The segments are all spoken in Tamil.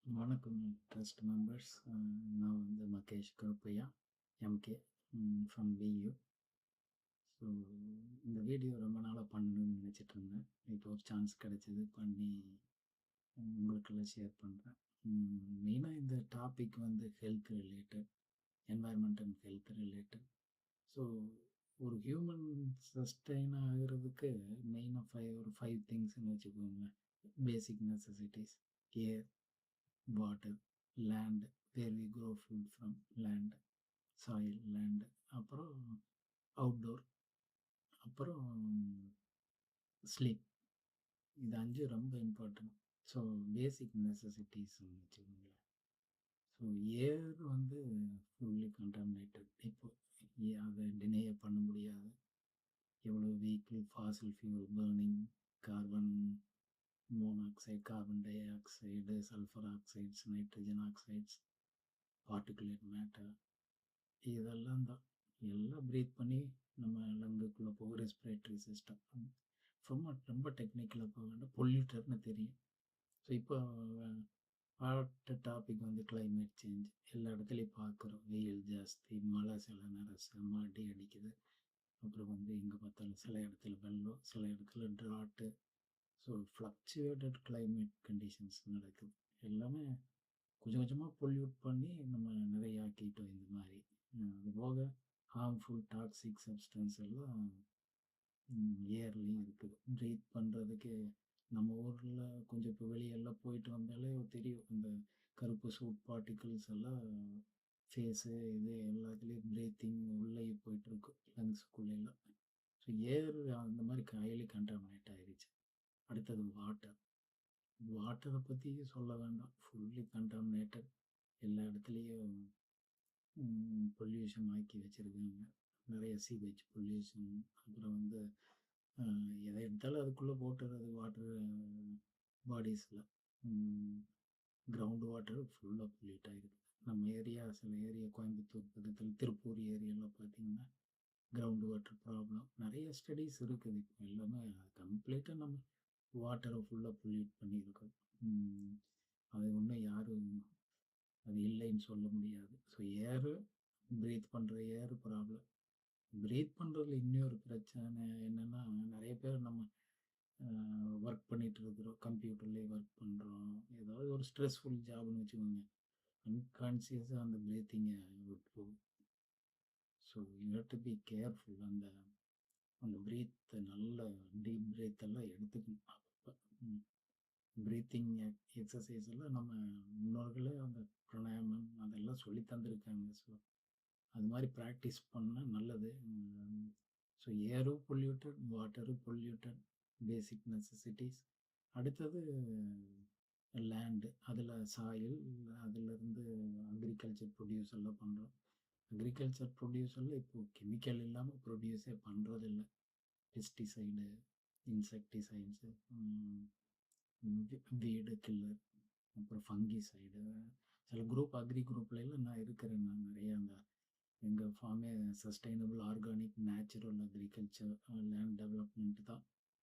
வணக்கம் ட்ரஸ்ட் மெம்பர்ஸ். நான் Mahesh Karuppaiah, MK from PU. So இந்த வீடியோ ரொம்ப நாளாக பண்ணணும்னு நினச்சிட்டு இருந்தேன். இப்போ ஒரு சான்ஸ் கிடைச்சது பண்ணி உங்களுக்கெல்லாம் ஷேர் பண்ணுறேன். மெயினாக இந்த topic health related, environment and health related. So ஒரு ஹியூமன் சஸ்டெயின் ஆகிறதுக்கு மெயினாக ஒரு ஃபைவ் திங்ஸ்ன்னு வச்சுக்கோங்க. Basic necessities: air, water, land, where we grow food from land, soil, land, அப்புறம் அவுட்டோர், அப்புறம் ஸ்லீப். இது அஞ்சு ரொம்ப இம்பார்ட்டன்ட். ஸோ பேசிக் நெசசிட்டிஸ்ன்னு வச்சுக்கோங்களேன். So air fully contaminated. இப்போ அதை டினையே பண்ண முடியாது. எவ்வளோ vehicle, fossil fuel burning, carbon monoxide, carbon dioxide, sulphur oxides, nitrogen oxides, particulate matter, இதெல்லாம் தான் எல்லாம் ப்ரீத் பண்ணி நம்ம லங்குக்குள்ளே போகும். ரெஸ்பிரேட்டரி சிஸ்டம் ரொம்ப டெக்னிக்கலாக போக வேண்டாம், பொல்யூட்டர்னு தெரியும். ஸோ இப்போ அடுத்த டாபிக் கிளைமேட் சேஞ்ச். எல்லா இடத்துலையும் பார்க்குறோம், வெயில் ஜாஸ்தி, மழை சில நேரம் செம்ம அடி அடிக்குது. அப்புறம் எங்கே பார்த்தாலும் சில இடத்துல வெள்ளம், சில இடத்துல ட்ராட்டு. ஸோ ஃப்ளக்சுவேட்டட் கிளைமேட் கண்டிஷன்ஸ் நடக்குது. எல்லாமே கொஞ்சம் கொஞ்சமாக பொல்யூட் பண்ணி நம்ம நிறைய ஆக்கிட்டோம். இந்த மாதிரி அது போக ஹார்ம்ஃபுல் டாக்ஸிக் சப்ஸ்டன்ஸ் எல்லாம் ஏர்லேயும் இருக்குது. ப்ரீத் பண்ணுறதுக்கு நம்ம ஊரில் கொஞ்சம் இப்போ வெளியெல்லாம் போயிட்டு வந்தாலே தெரியும், இந்த கருப்பு சூட் பார்ட்டிகிள்ஸ் எல்லாம் ஃபேஸு இது எல்லாத்துலேயும் ப்ரீத்திங் உள்ளே போயிட்டுருக்கு, லங்ஸுக்குள்ளெல்லாம். ஸோ ஏர் அந்த மாதிரி ஹைலி கண்டாமினேட் ஆகிடுச்சு. அடுத்தது வாட்டர். வாட்டரை பற்றி சொல்ல வேண்டாம், ஃபுல்லி கண்டாமினேட்டட். எல்லா இடத்துலையும் பொல்யூஷன் ஆக்கி வச்சுருக்காங்க. நிறைய சீவேஜ் பொல்யூஷன். அப்புறம் எதை எடுத்தாலும் அதுக்குள்ளே போட்டுறது வாட்டர் பாடிஸில். கிரவுண்ட் வாட்டர் ஃபுல்லாக பொல்யூட் ஆகிடுது. நம்ம ஏரியா, சில ஏரியா கோயம்புத்தூர் பக்கத்தில் திருப்பூர் ஏரியாவில் பார்த்திங்கன்னா கிரவுண்ட் வாட்டர் ப்ராப்ளம் நிறைய ஸ்டடீஸ் இருக்குது. இப்போ எல்லாமே கம்ப்ளீட்டாக நம்ம வாட்டரை ஃபுல்லாக பொல்யூட் பண்ணியிருக்கோம். அது ஒன்றும் யாரும் அது இல்லைன்னு சொல்ல முடியாது. ஸோ ஏரு, ப்ரீத் பண்ணுற ஏர் ப்ராப்ளம். ப்ரீத் பண்ணுறதுல இன்னொரு பிரச்சனை என்னென்னா, நிறைய பேர் நம்ம ஒர்க் பண்ணிகிட்டு இருக்கிறோம், கம்ப்யூட்டர்லேயே ஒர்க் பண்ணுறோம், ஏதாவது ஒரு ஸ்ட்ரெஸ்ஃபுல் ஜாப்னு வச்சுக்கோங்க, அன்கான்சியஸாக அந்த ப்ரீத்திங்கை விட்டுருவோம். So you have to be careful. அந்த ப்ரீத்தை நல்ல டீப் ப்ரீத்தெல்லாம் எடுத்துக்கணும். அப்போ ப்ரீத்திங் எக்ஸசைஸ் எல்லாம் நம்ம முன்னோர்களே அந்த பிராணாயாமம் அதெல்லாம் சொல்லி தந்திருக்காங்க. ஸோ அது மாதிரி ப்ராக்டிஸ் பண்ணால் நல்லது. ஸோ ஏரும் பொல்யூட்டட், வாட்டரும் பொல்யூட்டட், பேசிக் நெசசிட்டிஸ். அடுத்தது லேண்டு, அதில் சாயில், அதிலிருந்து அக்ரிகல்ச்சர் ப்ரொடியூஸ் எல்லாம் பண்ணுறோம். அக்ரிகல்ச்சர் ப்ரொடியூஸ் எல்லாம் இப்போது கெமிக்கல் இல்லாமல் ப்ரொடியூஸே பண்ணுறதில்ல. பெஸ்டிசைடு, இன்செக்டிசைட்ஸு, வீடு கில்லர், அப்புறம் ஃபங்கிசைடு. சில குரூப், அக்ரி குரூப்லாம் நான் இருக்கிறேன். நான் நிறைய அந்த எங்கள் ஃபார்மே sustainable organic natural agriculture land development தான்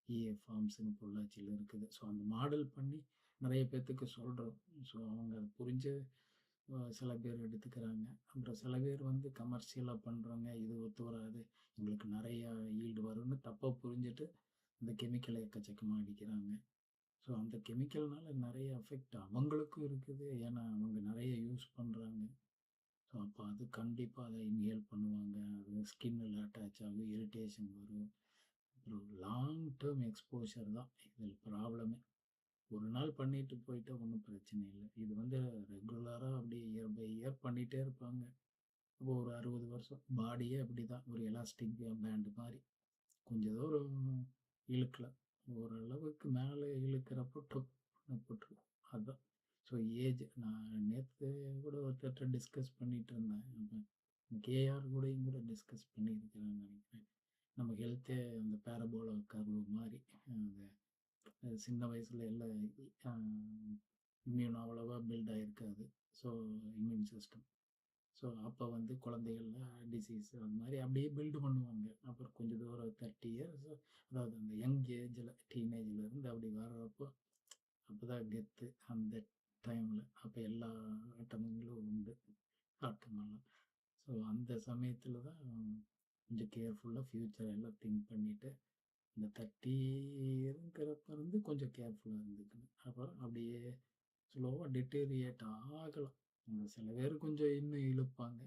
இஏ ஃபார்ம்ஸ்னு பொள்ளாச்சியில் இருக்குது. ஸோ அந்த மாடல் பண்ணி நிறைய பேர்த்துக்கு சொல்கிறோம். ஸோ அவங்க புரிஞ்சு சில பேர் எடுத்துக்கிறாங்க. அப்புறம் சில பேர் கமர்ஷியலாக பண்ணுறவங்க, இது ஒத்து வராது, எங்களுக்கு நிறையா ஈல்டு வரும்னு தப்பாக புரிஞ்சுட்டு இந்த கெமிக்கலை எக்கச்சக்கமாக அடிக்கிறாங்க. ஸோ அந்த கெமிக்கல்னால நிறைய எஃபெக்ட் அவங்களுக்கும் இருக்குது. ஏன்னா அவங்க நிறைய யூஸ் பண்ணுறாங்க. ஸோ அப்போ அது கண்டிப்பாக அதை இன்ஹேல் பண்ணுவாங்க. அது ஸ்கின்னில் அட்டாச் ஆகும், இரிட்டேஷன் வரும். அப்புறம் லாங் டேர்ம் எக்ஸ்போஷர் தான் இதில் ப்ராப்ளமே. ஒரு நாள் பண்ணிட்டு போயிட்டா ஒன்றும் பிரச்சனை இல்லை. இது ரெகுலராக அப்படியே இயர் பை இயர் பண்ணிகிட்டே இருப்பாங்க. இப்போ ஒரு 60 வருஷம் பாடியே அப்படி தான், ஒரு எலாஸ்டிக் பேண்டு மாதிரி. கொஞ்சம் தூரம் இழுக்கலாம், ஓரளவுக்கு மேலே இழுக்கிறப்போ டொப்புன்னு போட்டுருவோம். அதுதான். ஸோ ஏஜ், நான் நேற்று கூட ஒருத்தர்கிட்ட டிஸ்கஸ் பண்ணிகிட்டு இருந்தேன். நம்ம கேஆர் கூடயும் கூட டிஸ்கஸ் பண்ணியிருக்கிறேன்னு நினைக்கிறேன். நம்ம ஹெல்த்தே அந்த பேரபோலா கர்வு மாதிரி. அந்த சின்ன வயசில் எல்லாம் இம்யூன் அவ்வளோவா பில்ட் ஆகிருக்காது. So immune system. ஸோ அப்போ குழந்தைகளில் டிசீஸ் அந்த மாதிரி அப்படியே பில்டு பண்ணுவாங்க. அப்புறம் கொஞ்சம் தூரம் 30 இயர்ஸ், அதாவது அந்த யங் ஏஜில், டீனேஜில் இருந்து அப்படி வர்றப்போ அப்போ தான் கெத்து. அந்த டைமில் அப்போ எல்லா ஆட்டங்களும் உண்டு ஆட்டங்கள்லாம். ஸோ அந்த சமயத்தில் தான் கொஞ்சம் கேர்ஃபுல்லாக ஃப்யூச்சர் எல்லாம் திங்க் பண்ணிவிட்டு இந்த 30 இருக்கிறப்ப இருந்து கொஞ்சம் கேர்ஃபுல்லாக இருந்துக்கணும். அப்புறம் அப்படியே ஸ்லோவாக டிட்டீரியேட் ஆகலாம். சில பேர் கொஞ்சம் இன்னும் இழுப்பாங்க.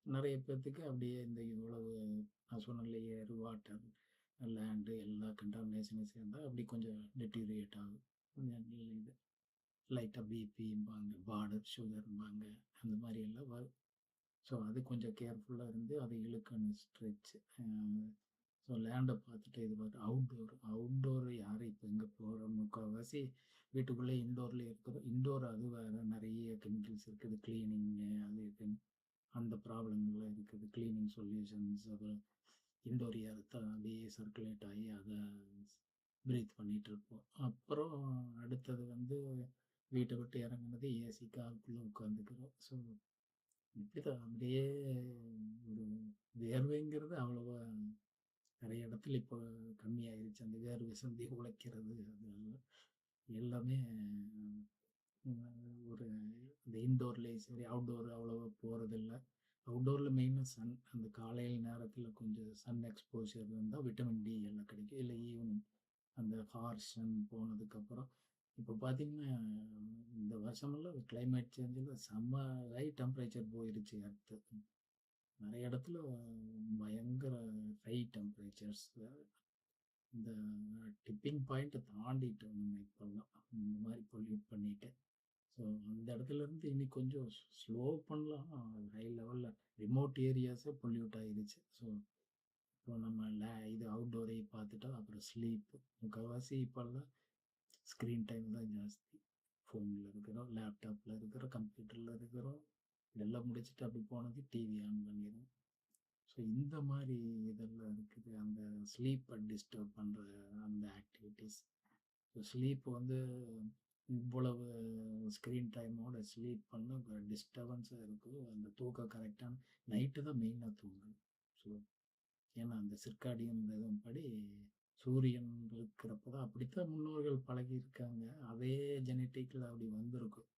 நிறைய பேர்த்துக்கு அப்படியே இந்த இவ்வளவு நான் சொன்ன லேயர், வாட்டர், லேண்டு எல்லா கண்டாமினேஷனும் சேர்ந்தா அப்படி கொஞ்சம் டிட்டீரியேட் ஆகும். கொஞ்சம் இது லைட்டாக பிபிம்பாங்க, பார்டர் சுகர்ம்பாங்க, அந்த மாதிரி எல்லாம் வரும். ஸோ அது கொஞ்சம் கேர்ஃபுல்லாக இருந்து அதை இழுக்கணும் ஸ்ட்ரெச். ஸோ லேண்டை பார்த்துட்டு இது பார்த்து அவுட்டோர் யார் இப்போ எங்கே போகிறோம், முக்கால்வாசி வீட்டுக்குள்ளே இன்டோர்லேயே இருக்கிறோம். இன்டோர் அது வேறு நிறைய கெமிக்கல்ஸ் இருக்குது, க்ளீனிங்கு அது இதுன்னு அந்த ப்ராப்ளங்கள்லாம் இருக்குது. க்ளீனிங் சொல்யூஷன்ஸ், அப்புறம் இன்டோர் ஏரத்தை அப்படியே சர்க்குலேட் ஆகி அதை ப்ரீத் பண்ணிகிட்டு இருப்போம். அப்புறம் அடுத்தது வீட்டை விட்டு இறங்குனது ஏசி காருக்குள்ளே உட்காந்துக்கிறோம். ஸோ இப்படி தான் அப்படியே ஒரு வேர்வைங்கிறது அவ்வளோவா நிறைய இடத்துல இப்போ கம்மியாயிருச்சு. அந்த வேர்வை சந்தி உழைக்கிறது அது எல்லாமே ஒரு இந்த இன்டோர்லேயும் சரி அவுட்டோர் அவ்வளோவா போகிறதில்ல. அவுட்டோரில் மெயினாக சன், அந்த காலையில் நேரத்தில் கொஞ்சம் சன் எக்ஸ்போஷர் இருந்தால் விட்டமின் டி எல்லாம் கிடைக்கும். இல்லை ஈவினிங் அந்த ஹார்ஸ் சன் போனதுக்கப்புறம் இப்போ பார்த்தீங்கன்னா இந்த வருஷமெல்லாம் கிளைமேட் சேஞ்சில் செம்ம ஹை டெம்பரேச்சர் போயிருச்சு எர்த்து. நிறைய இடத்துல பயங்கர ஹை டெம்பரேச்சர்ஸ். இந்த டிப்பிங் பாயிண்ட்டை தாண்டிட்டோம் நம்ம இப்போல்லாம் இந்த மாதிரி பொல்யூட் பண்ணிட்டு. ஸோ அந்த இடத்துலேருந்து இனி கொஞ்சம் ஸ்லோ பண்ணலாம். ஹை லெவலில் ரிமோட் ஏரியாஸே பொல்யூட் ஆகிடுச்சு. ஸோ இப்போ நம்ம இது அவுட்டோரே பார்த்துட்டா அப்புறம் ஸ்லீப்பு. முக்கால்வாசி இப்போல்லாம் ஸ்க்ரீன் டைம் தான் ஜாஸ்தி. ஃபோனில் இருக்கிறோம், லேப்டாப்பில் இருக்கிறோம், கம்ப்யூட்டரில் இருக்கிறோம். இதெல்லாம் முடிச்சுட்டு அப்படி போனது டிவி ஆன் பண்ணிடும். ஸோ இந்த மாதிரி இதெல்லாம் இருக்குது. அந்த ஸ்லீப்பை டிஸ்டர்ப் பண்ணுற அந்த ஆக்டிவிட்டீஸ். ஸோ ஸ்லீப் இவ்வளவு ஸ்க்ரீன் டைமோட ஸ்லீப் பண்ண டிஸ்டர்பன்ஸாக இருக்குது. அந்த தூக்கம் கரெக்டான நைட்டு தான் மெயினாக தூங்கணும். ஸோ ஏன்னா அந்த சிர்காடியன் இதன் படி சூரியன் இருக்கிறப்ப தான் அப்படித்தான் முன்னோர்கள் பழகியிருக்காங்க. அதே ஜெனட்டிக்கில் அப்படி வந்திருக்கும்.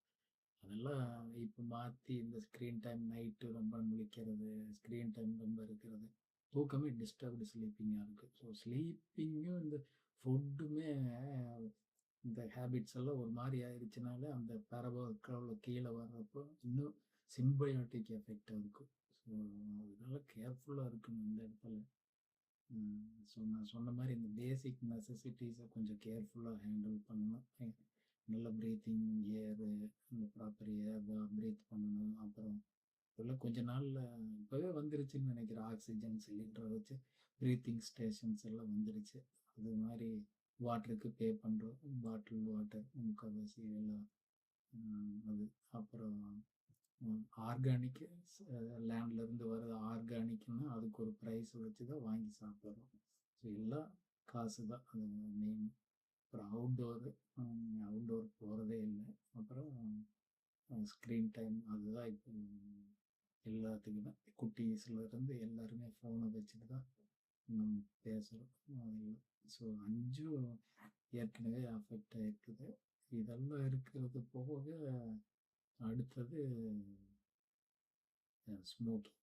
அதெல்லாம் இப்போ மாற்றி இந்த ஸ்க்ரீன் டைம் நைட்டு ரொம்ப முழிக்கிறது, ஸ்க்ரீன் டைம் ரொம்ப இருக்கிறது, தூக்கமே டிஸ்டர்ப்டு ஸ்லீப்பிங்காக இருக்குது. ஸோ ஸ்லீப்பிங்கும் இந்த ஃபுட்டுமே இந்த ஹேபிட்ஸ் எல்லாம் ஒரு மாதிரி ஆயிடுச்சுனாலே அந்த பேரபோல் கீழே வர்றப்போ இன்னும் சிம்பயோட்டிக் எஃபெக்டாக இருக்கும். ஸோ அதனால கேர்ஃபுல்லாக இருக்கணும் இந்த இடத்துல. ஸோ நான் சொன்ன மாதிரி இந்த பேசிக் நெசசிட்டிஸை கொஞ்சம் கேர்ஃபுல்லாக ஹேண்டில் பண்ணணும். நல்ல ப்ரீத்திங் ஏரு, இந்த ப்ராப்பர் ஏர் ப்ரீத் பண்ணணும். அப்புறம் இப்போல்லாம் கொஞ்ச நாளில் இப்போவே வந்துருச்சுன்னு நினைக்கிறேன், ஆக்சிஜன் சிலிண்டரை வச்சு ப்ரீத்திங் ஸ்டேஷன்ஸ் எல்லாம் வந்துருச்சு. அது மாதிரி வாட்டருக்கு பே பண்ணுறோம், பாட்டில் வாட்டர் முக்கால்வாசி எல்லாம் அது. அப்புறம் ஆர்கானிக்கு லேண்ட்லேருந்து வர்றது ஆர்கானிக்னா அதுக்கு ஒரு ப்ரைஸ் வச்சு தான் வாங்கி சாப்பிட்றோம். ஸோ எல்லாம் காசு தான் அது மெயின். அப்புறம் அவுட்டோர் போகிறதே இல்லை. அப்புறம் ஸ்க்ரீன் டைம் அதுதான் இப்போ எல்லாத்துக்குமே குட்டீஸ்லேருந்து எல்லாருமே ஃபோனை வச்சுட்டு தான் நம்ம பேசுகிறோம். ஸோ 5 ஏற்கனவே அஃபெக்ட் ஆகிருக்குது. இதெல்லாம் இருக்கிறது போக அடுத்தது ஸ்மோக்கிங்.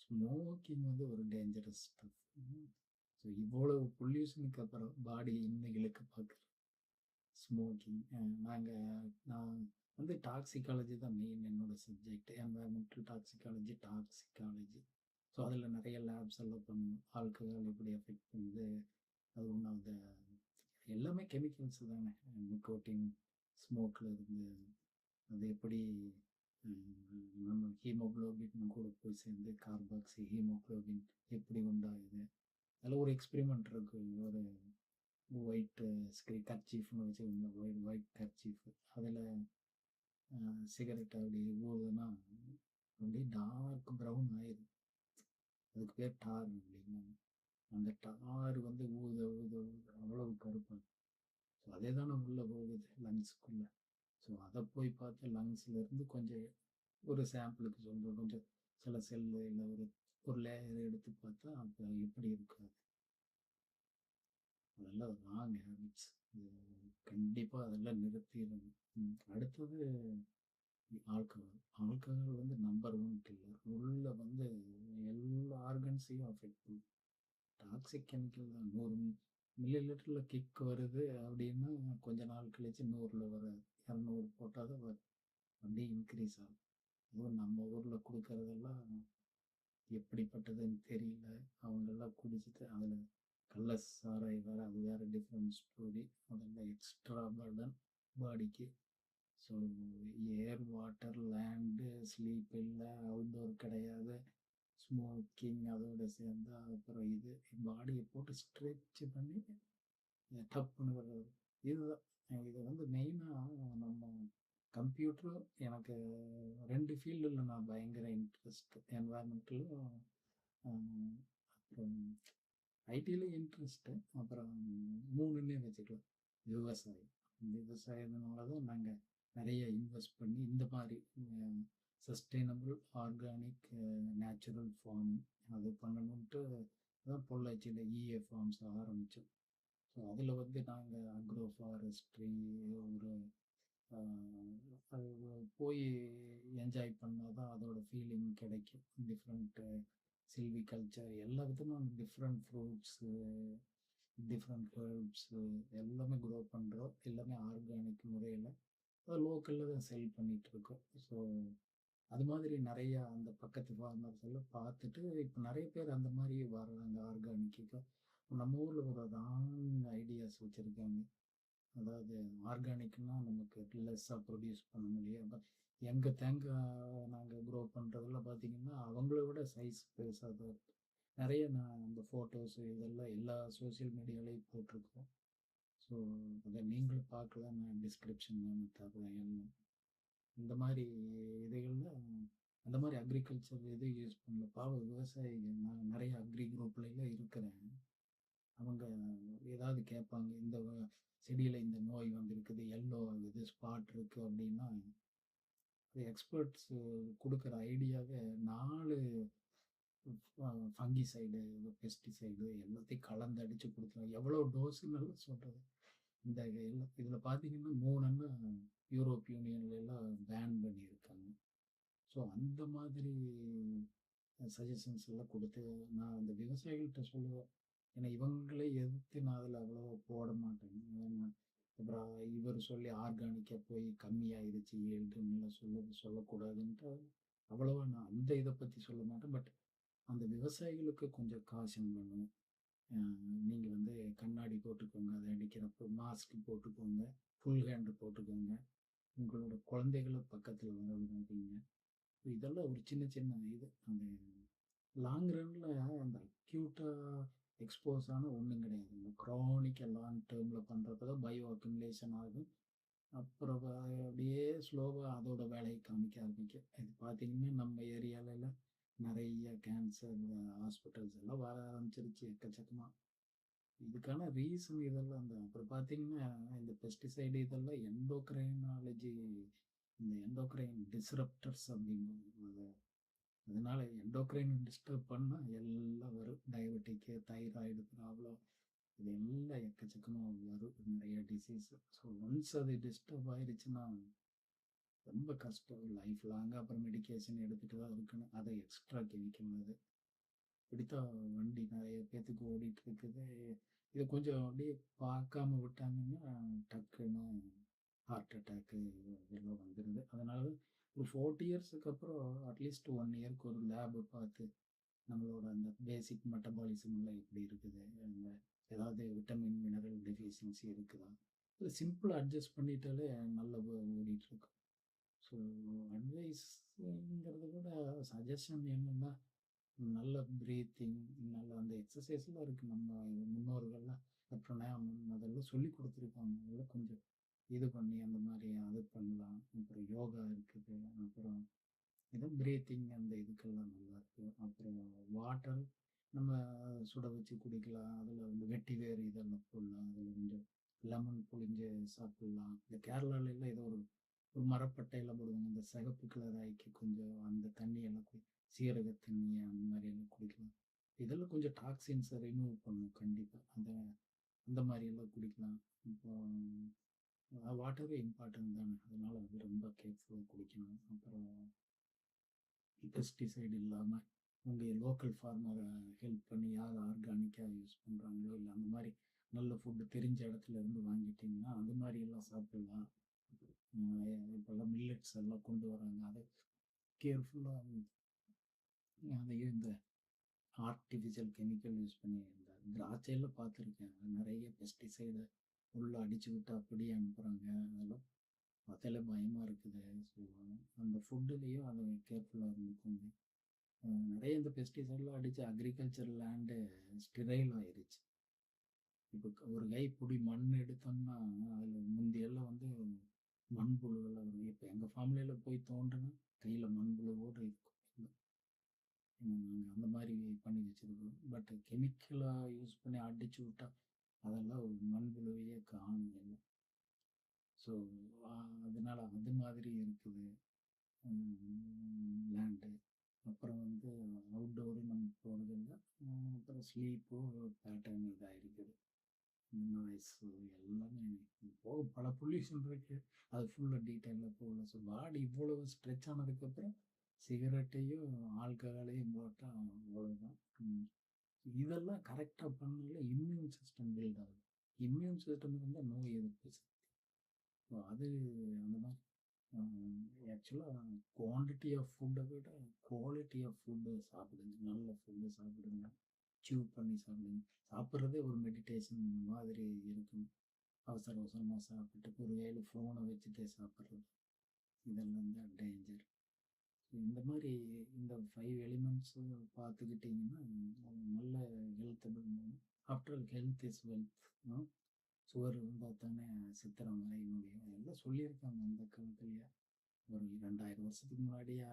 ஸ்மோக்கிங் ஒரு டேஞ்சரஸ் ஸ்டஃப். ஸோ இவ்வளவு பொல்யூஷனுக்கு அப்புறம் பாடி இன்னும் இழுக்க பார்க்குறேன் ஸ்மோக்கிங். நான் டாக்ஸிகாலஜி தான் மெயின் என்னோட சப்ஜெக்ட். Environmental toxicology. ஸோ அதில் நிறைய லேப்ஸ் எல்லாம் பண்ணணும். ஆல்கஹால் எப்படி எஃபெக்ட் பண்ணுது, அது ஒன்று அந்த எல்லாமே கெமிக்கல்ஸ் தானே. நிக்கோட்டின் ஸ்மோக்கில் இருந்து அது எப்படி நம்ம ஹீமோக்ளோபின் கூட போய் சேர்ந்து கார்பாக்சி ஹீமோக்ளோபின் எப்படி உண்டாகுது. அதில் ஒரு எக்ஸ்பெரிமெண்ட் இருக்குது. ஒரு ஒயிட் கர்ச்சீஃப்னு வச்சு ஒயிட் கர்ச்சீஃப், அதில் சிகரெட் அப்படி ஊதுனா அப்படியே டார்க் ப்ரௌன் ஆயிடும். அதுக்கு பேர் டார் அப்படின்னா. அந்த டார் ஊத ஊத அவ்வளவு கருப்பாக. ஸோ அதே தானே உள்ளே போகுது லங்ஸுக்குள்ளே. ஸோ அதை போய் பார்த்து லங்ஸ்லேருந்து கொஞ்சம் ஒரு சாம்பிளுக்கு சொல்கிறோம், கொஞ்சம் சில செல்லு இல்லை ஒரு லேயர் எடுத்து பார்த்தா அப்போ எப்படி இருக்காது. அதெல்லாம் ராங் ஹேபிட்ஸ். கண்டிப்பா அதெல்லாம் நிறுத்திறணும். அடுத்தது ஆல்கஹால். ஆல்கஹால் வந்து நம்பர் 1 கில்லர். உள்ள வந்து எல்லா ஆர்கன்ஸையும் அஃபெக்ட் பண்ணும். டாக்ஸிக் கெமிக்கல் தான். 100 மில்லி லிட்டர்ல கிக் வருது அப்படின்னா, கொஞ்ச நாள் கழிச்சு 100ல வராது. 200 போட்டா தான் வரும். அப்படியே இன்க்ரீஸ் ஆகும். அதுவும் நம்ம ஊர்ல குடுக்கறதெல்லாம் எப்படிப்பட்டதுன்னு தெரியல. அவங்கெல்லாம் குடிச்சிட்டு அதில கள்ள சாராயம் வேற, அது வேற டிஃப்ரெண்ட் ஸ்டோரி. அதெல்லாம் எக்ஸ்ட்ரா பர்டன் பாடிக்கு. So air, water, land, sleep இல்ல, அவுட்டோர் கிடையாது. ஸ்மோக்கிங் அதோட சேர்ந்து அப்புறம் இது பாடியை போட்டு ஸ்ட்ரெச் பண்ணி டப்புன்னு வர்றது. இதுதான். இது வந்து மெயினா நம்ம கம்ப்யூட்டரும் எனக்கு 2 ஃபீல்டுல நான் பயங்கர இன்ட்ரெஸ்ட். என்வைரன்மென்டலும் அப்புறம் ஐடில இன்ட்ரெஸ்ட்டு. அப்புறம் 3ன்னே வச்சுக்கலாம். விவசாயம். விவசாயத்தினால தான் நாங்க நெறைய இன்வெஸ்ட் பண்ணி இந்த மாரி சஸ்டெய்னபிள், ஆர்கானிக், நேச்சுரல் ஃபார்மிங் அது பண்ணணுன்ட்டு தான் பொள்ளாச்சியில ஃபார்ம்ஸ் ஆரம்பிச்சோம். ஸோ அதில வந்து நாங்க அக்ரோ ஃபாரஸ்ட்ரி ஒரு அ அது போய் என்ஜாய் பண்ணா தான் அதோட ஃபீலிங் கிடைக்கும். டிஃப்ரெண்ட்டு சில்விகல்ச்சர் எல்லா விதமான டிஃப்ரெண்ட் ஃப்ரூட்ஸு, டிஃப்ரெண்ட் ஹெர்ப்ஸு எல்லாமே க்ரோ பண்றோம். எல்லாமே ஆர்கானிக் முறையில. லோக்கல்ல தான் செல் பண்ணிட்டுருக்கோம். ஸோ அது மாதிரி நெறையா அந்த பக்கத்து ஃபார்மர்ஸ் எல்லாம் பார்த்துட்டு, இப்ப நெறைய பேர் அந்த மாரி வர்றாங்க ஆர்கானிக்குக்கு. நம்ம ஊர்ல ஒரு ராங் ஐடியாஸ் வச்சிருக்காங்க. அதாவது ஆர்கானிக்னா நமக்கு லெஸ்ஸா ப்ரொடியூஸ் பண்ண முடியும். எங்க தேங்காய் நாங்க க்ரோ பண்றதெல்லாம் பார்த்தீங்கன்னா, அவங்கள விட சைஸ் பெருசா தான் இருக்கு. நெறைய நான் அந்த ஃபோட்டோஸ் இதெல்லாம் எல்லா சோசியல் மீடியாலயும் போட்டிருக்கோம். ஸோ அத நீங்களும் பார்க்கலாம். நான் டிஸ்கிரிப்ஷன்ல நான் தர்றேன் எல்லாம். இந்த மாரி இதுகள்ல அந்த மாரி அக்ரிகல்ச்சர் எதுவும் யூஸ் பண்ணல. பாவம் விவசாயிகள் நான் நெறைய அக்ரி குரூப்லலாம் இருக்கிறேன். அவங்க ஏதாவது கேட்பாங்க. இந்த செடியில இந்த நோய் வந்திருக்குது, எல்லோ ஆகுது, ஸ்பாட் இருக்கு அப்படின்னா, எக்ஸ்பர்ட்ஸ் குடுக்குற ஐடியாவே 4 ஃபங்கிசைடு, பெஸ்டிசைடு எல்லாத்தையும் கலந்து அடிச்சு குடுக்குறாங்க. எவ்வளோ டோஸ்ன்னு சொல்றது. இந்த இதில பார்த்தீங்கன்னா 3 யூரோப் யூனியன்லலாம் பேன் பண்ணியிருக்காங்க. ஸோ அந்த மாதிரி சஜஷன்ஸ் எல்லாம் குடுத்து, நான் அந்த விவசாயிகள்ட்ட சொல்லுவேன். ஏன்னா இவங்களே எதிர்த்து நான் அதில அவ்வளவா போட மாட்டேன். ஏன்னா அப்புறம் இவர் சொல்லி ஆர்கானிக்கா போய் கம்மியாயிருச்சு ஈல்டுன்னுலாம் சொல்லக்கூடாதுன்ட்டு அவ்வளவா நான் அந்த இத பத்தி சொல்ல மாட்டேன். பட் அந்த விவசாயிகளுக்கு கொஞ்சம் காஷன் பண்ணணும். அ நீங்க வந்து கண்ணாடி போட்டுக்கோங்க. அத அடிக்கிறப்போ மாஸ்க் போட்டுக்கோங்க. ஃபுல் ஹேண்ட் போட்டுக்கோங்க. உங்களோட குழந்தைகள பக்கத்துல வர விடாதீங்க. இதெல்லாம் ஒரு சின்ன சின்ன இது. அந்த லாங் ரன்ல அந்த அக்யூட்டா எக்ஸ்போஸ் ஆன ஒண்ணும் கிடையாது. இந்த குரானிக்கா லாங் டெர்ம்ல பண்றப்ப தான் பயோ அக்குமுலேஷன் ஆகும். அப்புறம் அப்படியே ஸ்லோவா அதோட வேலைய காமிக்க ஆரம்பிக்கும். இது பார்த்தீங்கன்னா, நம்ம ஏரியாலலாம் நெறைய கேன்சர் ஹாஸ்பிட்டல்ஸ் எல்லாம் வர ஆரம்பிச்சிருச்சு எக்கச்சக்கமா. இதுக்கான ரீசன் இதெல்லாம் தான். அப்புறம் பார்த்தீங்கன்னா, இந்த பெஸ்டிசைடு இதெல்லாம் எண்டோக்ரைனாலஜி இந்த எண்டோக்ரைன் டிஸ்ரப்டர்ஸ் அப்படிம்பாங்க. அதனால எண்டோக்ரைன் டிஸ்டர்ப் பண்ணா எல்லாம் வரும். டயபெட்டிக்கு, தைராய்டு ப்ராப்ளம் இது எல்லாம் எக்கச்சக்கமா வரும். நெறைய டிசீஸ். ஸோ ஒன்ஸ் அது டிஸ்டர்ப் ஆயிருச்சுன்னா, ரொம்ப கஷ்டம். லைஃப் லாங்கா அப்புறம் மெடிகேஷன் எடுத்துட்டு தான் இருக்கணும். அது எக்ஸ்ட்ரா கெமிக்கல் அது. இப்படித்தான் வண்டி நெறைய பேத்துக்கு ஓடிட்டு இருக்குது. இத கொஞ்சம் அப்படியே பார்க்காம விட்டாங்கன்னா, டக்குன்னு ஹார்ட் அட்டாக்கு இதெல்லாம் வந்துருது. அதனால ஒரு 40 இயர்ஸ்க்கு அப்புறம் அட்லீஸ்ட் 1 இயர்க்கு ஒரு லேப் பார்த்து நம்மளோட அந்த பேசிக் மெட்டபாலிசம் எல்லாம் எப்படி இருக்குது? அந்த ஏதாவது விட்டமின், மினரல் டெஃபிஷியன்சி இருக்குதா? இல்ல சிம்பிளா அட்ஜஸ்ட் பண்ணிட்டாலே நல்லா ஓடிட்டுருக்கும். ஸோ அட்வைஸ்ங்கிறத விட சஜஷன் என்னன்னா, நல்ல பிரீத்திங், நல்ல அந்த எக்ஸர்சைஸ்லாம் இருக்கு. நம்ம முன்னோர்கள்லாம் பிராணாயாமம் அதெல்லாம் சொல்லிக் குடுத்துருக்காங்க. அதெல்லாம் கொஞ்சம் இது பண்ணி அந்த மாரி அது பண்ணலாம். அப்புறம் யோகா இருக்குது. அப்புறம் ஏதோ பிரீத்திங் அந்த இதுக்கெல்லாம் நல்லாயிருக்கு. அப்புறம் வாட்டர் நம்ம சுட வச்சு குடிக்கலாம். அதில வந்து வெட்டி வேர் இதெல்லாம் போடலாம். அதில கொஞ்சம் லெமன் புழிஞ்சு சாப்பிடலாம். இந்த கேரளாலலாம் ஏதோ ஒரு ஒரு மரப்பட்டையில போடுவாங்க. இந்த சிகப்பு கலர் ஆயிக்கு கொஞ்சம் அந்த தண்ணியெல்லாம் சீரக தண்ணி அந்த மாரியெல்லாம் குடிக்கலாம். இதெல்லாம் கொஞ்சம் டாக்ஸின்ஸ ரிமூவ் பண்ணும் கண்டிப்பா. அந்த அந்த மாரியெல்லாம் குடிக்கலாம். இப்போ வாட்டரே இம்பார்ட்டன்ட் தானே. அதனால வந்து ரொம்ப கேர்ஃபுல்லாக குடிக்கணும். அப்புறம் பெஸ்டிசைடு இல்லாமல் உங்கள் லோக்கல் ஃபார்மரை ஹெல்ப் பண்ணி யார் ஆர்கானிக்காக யூஸ் பண்ணுறாங்களோ, இல்லை அந்த மாதிரி நல்ல ஃபுட்டு தெரிஞ்ச இடத்துல இருந்து வாங்கிட்டிங்கன்னா அது மாதிரி எல்லாம் சாப்பிடலாம். இப்போல்லாம் மில்லட்ஸ் எல்லாம் கொண்டு வராங்க. அதை கேர்ஃபுல்லாக அதையும் இந்த ஆர்டிஃபிஷியல் கெமிக்கல் யூஸ் பண்ணி இந்த திராட்சையில் பார்த்துருக்கேன். நிறைய பெஸ்டிசைடை உள்ளே அடிச்சு விட்டு அப்படியே அனுப்புகிறாங்க. அதெல்லாம் பார்த்தாலே பயமாக இருக்குது. ஸோ அந்த ஃபுட்டுலேயும் அதை கேர்ஃபுல்லாக இருந்துக்கோங்க. நிறைய இந்த பெஸ்டிசைட்லாம் அடித்து அக்ரிகல்ச்சர் லேண்டு ஸ்டிரைல் ஆயிடுச்சு. இப்போ ஒரு கைப்பிடி மண் எடுத்தோம்னா அதில் முந்தியெல்லாம் வந்து மண்புழுவெல்லாம் வரும். இப்போ எங்கள் ஃபேமிலியில் போய் தோண்டுனா கையில் மண்புழுவோடு இருக்கும். நாங்கள் அந்த மாதிரி பண்ணி வச்சுருக்கோம். பட் கெமிக்கலாக யூஸ் பண்ணி அடிச்சு விட்டா அதெல்லாம் ஒரு மண்புழுவையே காணும் எல்லாம். ஸோ அதனால் அது மாதிரி இருக்குது லேண்டு. அப்புறம் வந்து அவுட்டோரு நம்ம போகிறதில்ல. அப்புறம் ஸ்லீப்போ பேட்டர்ன் இதாக இருக்குது. நாய்ஸு எல்லாமே போக பல பொல்யூஷன் இருக்குது. அது ஃபுல்லாக டீட்டெயிலாக போகல. ஸோ பாடி இவ்வளவு ஸ்ட்ரெச் ஆனதுக்கப்புறம் சிகரெட்டையும் ஆல்கஹாலையும் போட்டால் அவ்வளோதான். இதெல்லாம் கரெக்டாக பண்ணாலே இம்யூன் சிஸ்டம் பில்ட் ஆகுது. இம்யூன் சிஸ்டம் இருந்தால் நோய் எதிர்ப்பு சக்தி. ஸோ அது அந்த மாதிரி ஆக்சுவலாக குவான்டிட்டி ஆஃப் ஃபுட்டை விட குவாலிட்டி ஆஃப் ஃபுட்டு சாப்பிடுங்க. நல்ல ஃபுட்டு சாப்பிடுங்க. சீவ் பண்ணி சாப்பிடுங்க. சாப்பிட்றதே ஒரு மெடிடேஷன் மாதிரி இருக்கும். அவசர அவசரமாக சாப்பிட்டு ஒரு வேளை ஃபோனை வச்சுட்டே சாப்பிட்றது, இதெல்லாம் தான் டேஞ்சர். இந்த மாதிரி இந்த 5 எலிமெண்ட்ஸும் பார்த்துக்கிட்டிங்கன்னா நல்ல ஹெல்த்தை பண்ணணும். After all health is wealth. சுவர் இருந்தால் தானே சித்திரம் வரைய முடியும். எல்லாம் சொல்லியிருக்காங்க அந்த காலத்துலேயே. ஒரு 2000 வருஷத்துக்கு முன்னாடியே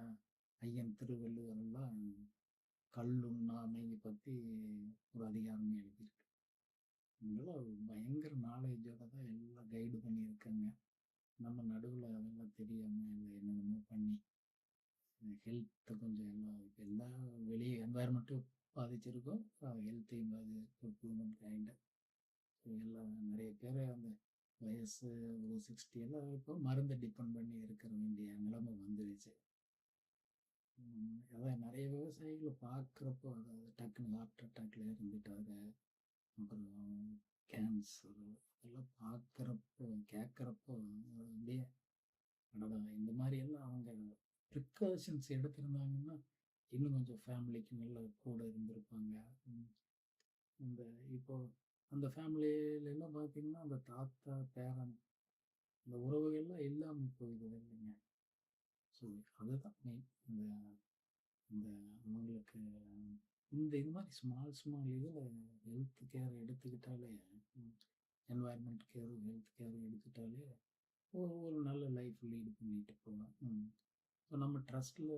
ஐயன் திருவள்ளுவர் எல்லாம் கல்லுண்ணாமையை பற்றி ஒரு அதிகாரமே எழுதியிருக்கு. இதெல்லாம் பயங்கர நாலேஜோட தான் எல்லாம் கைடு பண்ணியிருக்காங்க. நம்ம நடுவில் அதெல்லாம் தெரியாமல் இல்லை என்னென்னமோ பண்ணி ஹெல்த்தை கொஞ்சம் எல்லாம் வெளியே என்வாயர்மெண்ட்டும் பாதிச்சிருக்கோம், ஹெல்த்தையும் பாதிச்சிருக்கோம் கைண்டாக. எல்லாம் நிறைய பேர் அந்த வயசு ஒரு 60 எல்லாம் இப்போ மருந்தை டிபெண்ட் பண்ணி இருக்கிற வேண்டிய நிலைமை வந்துடுச்சு. அதான் நிறைய விவசாயிகளை பார்க்குறப்போ அதாவது டக்குன்னு ஹார்ட் அட்டாக்ல இருந்துட்டாங்க. அப்புறம் கேன்சர் இதெல்லாம் பார்க்குறப்போ கேட்குறப்போ அப்படியே அடடா, இந்த மாதிரி எல்லாம் அவங்க ப்ரிகாஷன்ஸ் எடுத்திருந்தாங்கன்னா இன்னும் கொஞ்சம் ஃபேமிலிக்கு நல்ல கூட இருந்திருப்பாங்க. இந்த இப்போ அந்த ஃபேமிலியிலலாம் பார்த்தீங்கன்னா அந்த தாத்தா பேரன் இந்த உறவுகள்லாம் இல்லாமல் போயிடுது இல்லைங்க. ஸோ அதுதான் மெயின். இந்த இந்த அவங்களுக்கு இது மாதிரி ஸ்மால் இதில் ஹெல்த் கேர் எடுத்துக்கிட்டாலே, என்வாயர்மெண்ட் கேரும் ஹெல்த் கேரும் எடுத்துக்கிட்டாலே ஒரு நல்ல லைஃப் லீடு பண்ணிட்டு போகலாம். ஸோ நம்ம ட்ரஸ்ட்டில்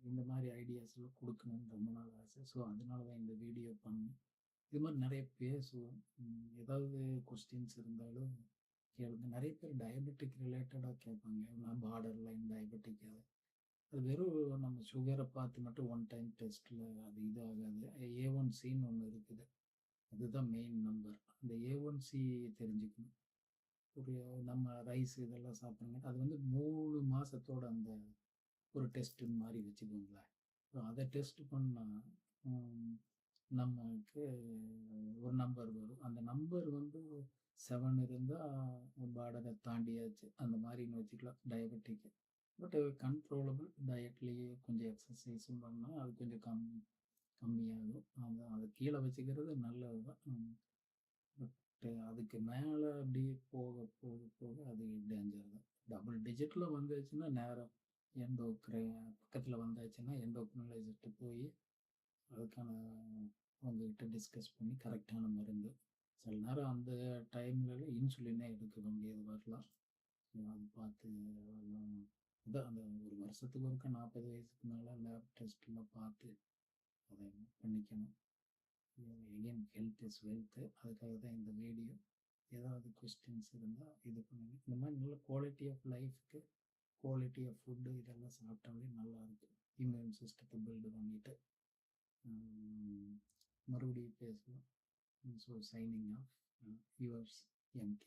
இந்த மாதிரி ஐடியாஸ்லாம் கொடுக்கணும்னு ரொம்ப நாள் ஆசை. ஸோ அதனால தான் இந்த வீடியோ பண்ணேன். இது மாதிரி நிறைய பேசுவோம். ஏதாவது கொஸ்டின்ஸ் இருந்தாலும் கேளுங்க. நிறைய பேர் டயபெட்டிக் ரிலேட்டடாக கேட்பாங்க. நான் பார்டர் லைன் டயபெட்டிக் அது வெறும் நம்ம சுகரை பார்த்து மட்டும் ஒன் டைம் டெஸ்ட்டில் அது இதாகாது. A1Cன்னு ஒன்று இருக்குது. அதுதான் மெயின் நம்பர். அந்த A1C தெரிஞ்சுக்கணும். ஒரு நம்ம ரைஸ் இதெல்லாம் சாப்பிட்றோங்க. அது வந்து 3 மாதத்தோட அந்த ஒரு டெஸ்ட்டு மாதிரி வச்சுக்கோங்களேன். ஸோ அதை டெஸ்ட் பண்ணால் நமக்கு ஒரு நம்பர் வரும். அந்த நம்பர் வந்து 7 இருந்தால் பார்டரை தாண்டியாச்சு அந்த மாதிரின்னு வச்சுக்கலாம் டயபெட்டிக்கு. பட் கண்ட்ரோலபிள் டயட்லேயே கொஞ்சம் எக்ஸசைஸும் பண்ணால் அது கொஞ்சம் கம்மியாகும். அதை கீழே வச்சுக்கிறது நல்லது தான். பட் அதுக்கு மேலே அப்படியே போக போக போக அது டேஞ்சர் தான். டபுள் டிஜிட்டில் வந்துச்சுன்னா நேரம் பக்கத்தில் வந்தாச்சுன்னா எண்டோக்ரைனாலஜிஸ்ட்டு போய் அதுக்கான அவங்ககிட்ட டிஸ்கஸ் பண்ணி கரெக்டான மருந்து. சில நேரம் அந்த டைமில் இன்சுலினே எடுக்க வேண்டியது வரலாம். அது பார்த்து அதான் அந்த ஒரு வருஷத்துக்கு ஒருக்கா 40 வயசுக்கு மேலே லேப் டெஸ்ட்லாம் பார்த்து அதை பண்ணிக்கணும். Again health is wealth. அதுக்காக தான் இந்த வீடியோ. ஏதாவது கொஸ்டின்ஸ் இருந்தால் இது பண்ணுங்க. இந்த மாதிரி நல்ல குவாலிட்டி ஆஃப் லைஃப்க்கு குவாலிட்டி ஆஃப் ஃபுட்டு இதெல்லாம் சாப்பிட்டாலே நல்லாயிருக்கும். இம்யூன் சிஸ்டத்தை பில்டு பண்ணிவிட்டு மறுபடியும் பேசலாம். So signing off yours MK.